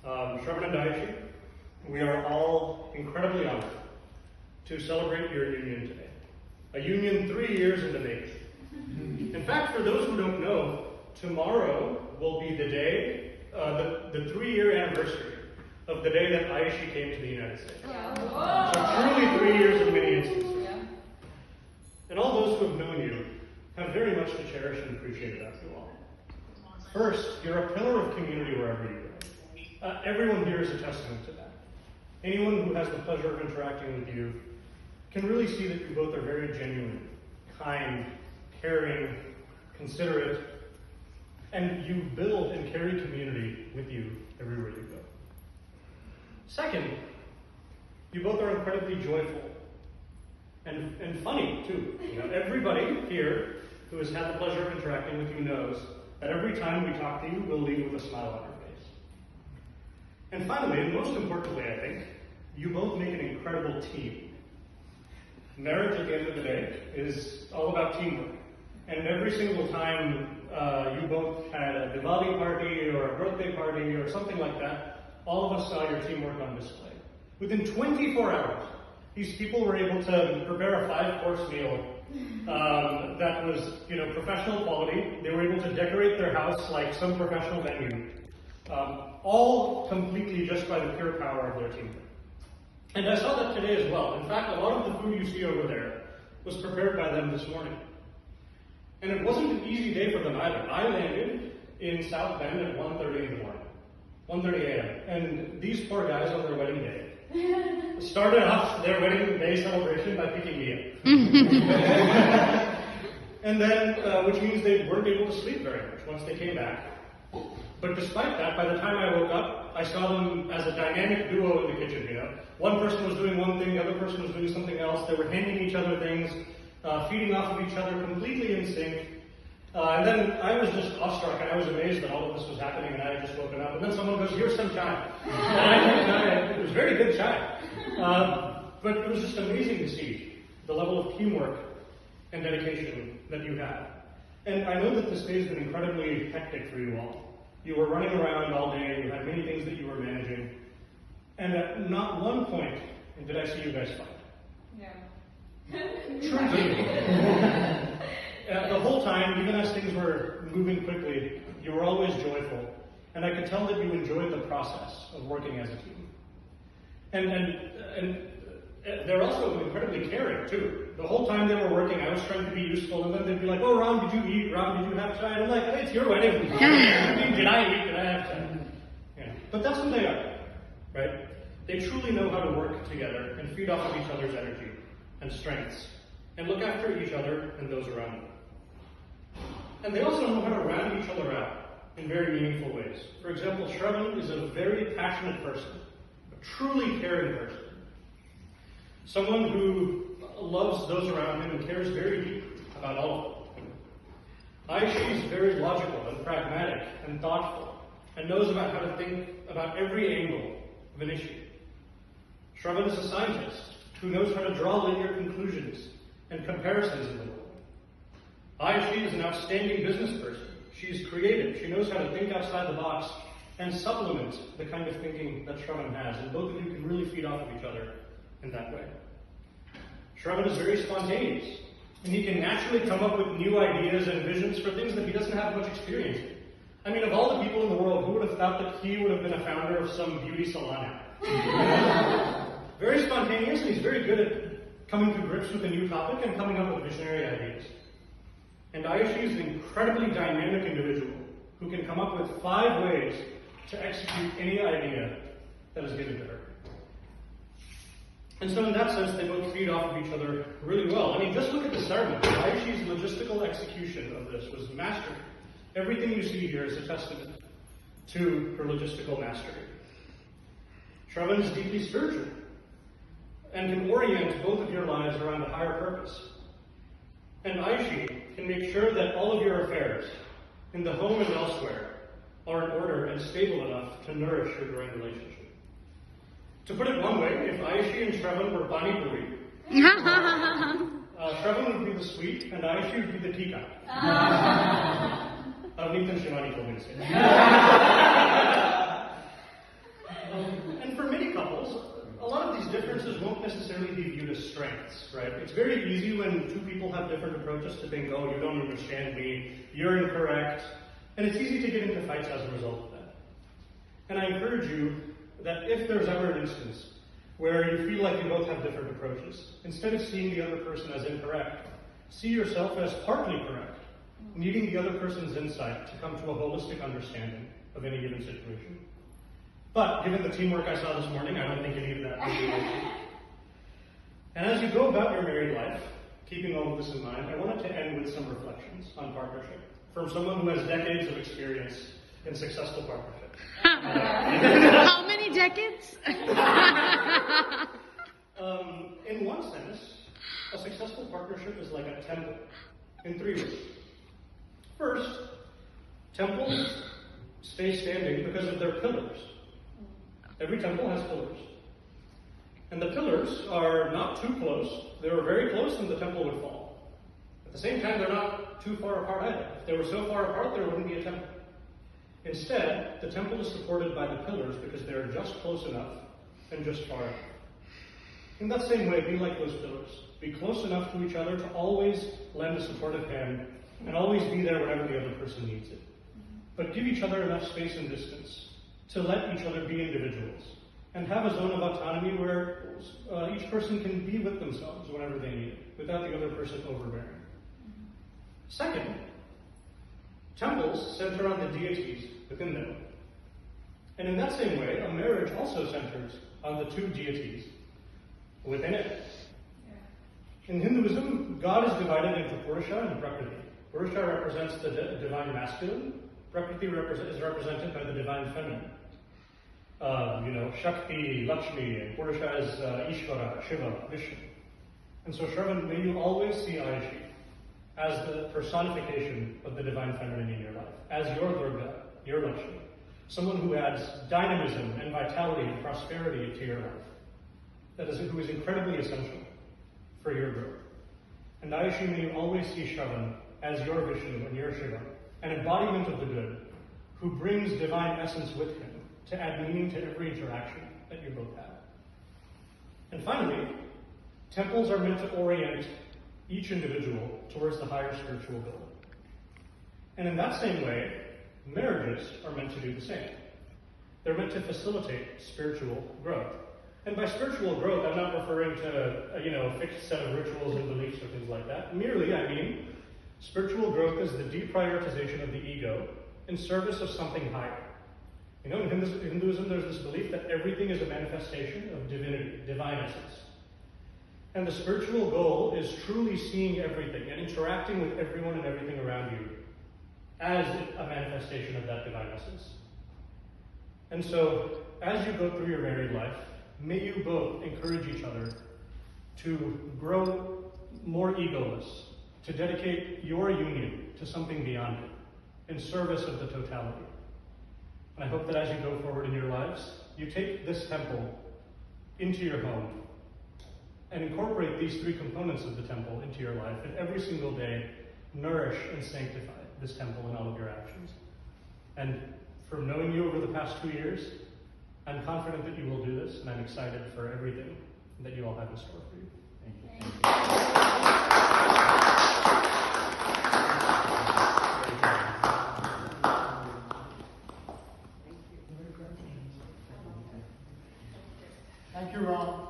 Shravan and Daichi, we are all incredibly honored to celebrate your union today. A union 3 years in the making. In fact, for those who don't know, tomorrow will be the day, the 3-year anniversary of the day that Aishi came to the United States. Yeah. So truly 3 years in many instances. Yeah. And all those who have known you have very much to cherish and appreciate about you all. First, you're a pillar of community wherever you go. Everyone here is a testament to that. Anyone who has the pleasure of interacting with you can really see that you both are very genuine, kind, caring, considerate, and you build and carry community with you everywhere you go. Second, you both are incredibly joyful and funny too. You know, everybody here who has had the pleasure of interacting with you knows that every time we talk to you, we'll leave with a smile on our face. And finally, and most importantly, I think, you both make an incredible team. Marriage, at the end of the day, is all about teamwork. And every single time you both had a Diwali party or a birthday party or something like that, all of us saw your teamwork on display. Within 24 hours, these people were able to prepare a 5-course meal that was, professional quality. They were able to decorate their house like some professional venue, all completely just by the pure power of their teamwork. And I saw that today as well. In fact, a lot of the food you see over there was prepared by them this morning. And it wasn't an easy day for them either. I landed in South Bend at 1:30 in the morning, 1:30 a.m. And these poor guys on their wedding day started off their wedding day celebration by picking me up. And then, which means they weren't able to sleep very much once they came back. But despite that, by the time I woke up, I saw them as a dynamic duo in the kitchen, One person was doing one thing, the other person was doing something else. They were handing each other things, feeding off of each other, completely in sync. And then I was just awestruck, and I was amazed that all of this was happening, and I had just woken up. And then someone goes, "Here's some chai." And I took chai. It was very good chai. But it was just amazing to see the level of teamwork and dedication that you have. And I know that this day has been incredibly hectic for you all. You were running around all day, you had many things that you were managing, and at not one point did I see you guys fight. Yeah. Truly. The whole time, even as things were moving quickly, you were always joyful, and I could tell that you enjoyed the process of working as a team. And they're also incredibly caring, too. The whole time they were working, I was trying to be useful, and then they'd be like, "Oh, Ram, did you eat? Ram, did you have chai?" And I'm like, "Hey, it's your wedding. Did I eat? Did I have chai?" Yeah. But that's who they are, right? They truly know how to work together and feed off of each other's energy and strengths, and look after each other and those around them. And they also know how to round each other out in very meaningful ways. For example, Shravan is a very passionate person, a truly caring person. Someone who loves those around him and cares very deeply about all of them. Aishi is very logical and pragmatic and thoughtful and knows about how to think about every angle of an issue. Shravan is a scientist who knows how to draw linear conclusions and comparisons in the world. Aishi is an outstanding business person. She's creative. She knows how to think outside the box and supplement the kind of thinking that Shravan has, and both of you can really feed off of each other in that way. Shravan is very spontaneous, and he can naturally come up with new ideas and visions for things that he doesn't have much experience in. I mean, of all the people in the world, who would have thought that he would have been a founder of some beauty salon? Very spontaneous, and he's very good at coming to grips with a new topic and coming up with visionary ideas. And Aishi is an incredibly dynamic individual who can come up with 5 ways to execute any idea that is given to her. And so in that sense, they both feed off of each other really well. I mean, just look at the ceremony. Aishi's logistical execution of this was mastery. Everything you see here is a testament to her logistical mastery. Shravan is deeply spiritual and can orient both of your lives around a higher purpose. And Aishi can make sure that all of your affairs, in the home and elsewhere, are in order and stable enough to nourish your growing relationship. To put it one way, if Aishi and Shravan were Pani Puri, Shravan would be the sweet and Aishi would be the teacup. Avneet and Shivani told me to say that. strengths, right? It's very easy when two people have different approaches to think, oh, you don't understand me, you're incorrect, and it's easy to get into fights as a result of that. And I encourage you that if there's ever an instance where you feel like you both have different approaches, instead of seeing the other person as incorrect, see yourself as partly correct, needing the other person's insight to come to a holistic understanding of any given situation. But given the teamwork I saw this morning, I don't think any of that will be an issue. And as you go about your married life, keeping all of this in mind, I wanted to end with some reflections on partnership from someone who has decades of experience in successful partnership. How many decades? In one sense, a successful partnership is like a temple in 3 ways. First, temples stay standing because of their pillars. Every temple has pillars. And the pillars are not too close. They were very close and the temple would fall. At the same time, they're not too far apart either. If they were so far apart, there wouldn't be a temple. Instead, the temple is supported by the pillars because they are just close enough and just far enough. In that same way, be like those pillars. Be close enough to each other to always lend a supportive hand and always be there whenever the other person needs it. But give each other enough space and distance to let each other be individuals and have a zone of autonomy where each person can be with themselves whenever they need it, without the other person overbearing. Second, temples center on the deities within them. And in that same way, a marriage also centers on the two deities within it. In Hinduism, God is divided into Purusha and Prakriti. Purusha represents the divine masculine. Prakriti is represented by the divine feminine. Shakti, Lakshmi, and Purusha is Ishvara, Shiva, Vishnu. And so, Shravan, may you always see Ayushi as the personification of the divine feminine in your life, as your Durga, your Lakshmi, someone who adds dynamism and vitality and prosperity to your life, who is incredibly essential for your growth. And Ayushi, may you always see Shravan as your Vishnu and your Shiva, an embodiment of the good, who brings divine essence with him to add meaning to every interaction that you both have. And finally, temples are meant to orient each individual towards the higher spiritual goal. And in that same way, marriages are meant to do the same. They're meant to facilitate spiritual growth. And by spiritual growth, I'm not referring to a fixed set of rituals and beliefs or things like that. Merely, I mean, spiritual growth is the deprioritization of the ego in service of something higher. In Hinduism, there's this belief that everything is a manifestation of divinity, divine essence. And the spiritual goal is truly seeing everything and interacting with everyone and everything around you as a manifestation of that divine essence. And so, as you go through your married life, may you both encourage each other to grow more egoless, to dedicate your union to something beyond it, in service of the totality. And I hope that as you go forward in your lives, you take this temple into your home and incorporate these three components of the temple into your life, and every single day nourish and sanctify this temple in all of your actions. And from knowing you over the past 2 years, I'm confident that you will do this, and I'm excited for everything that you all have in store for you. Thank you. Thank you, Ron.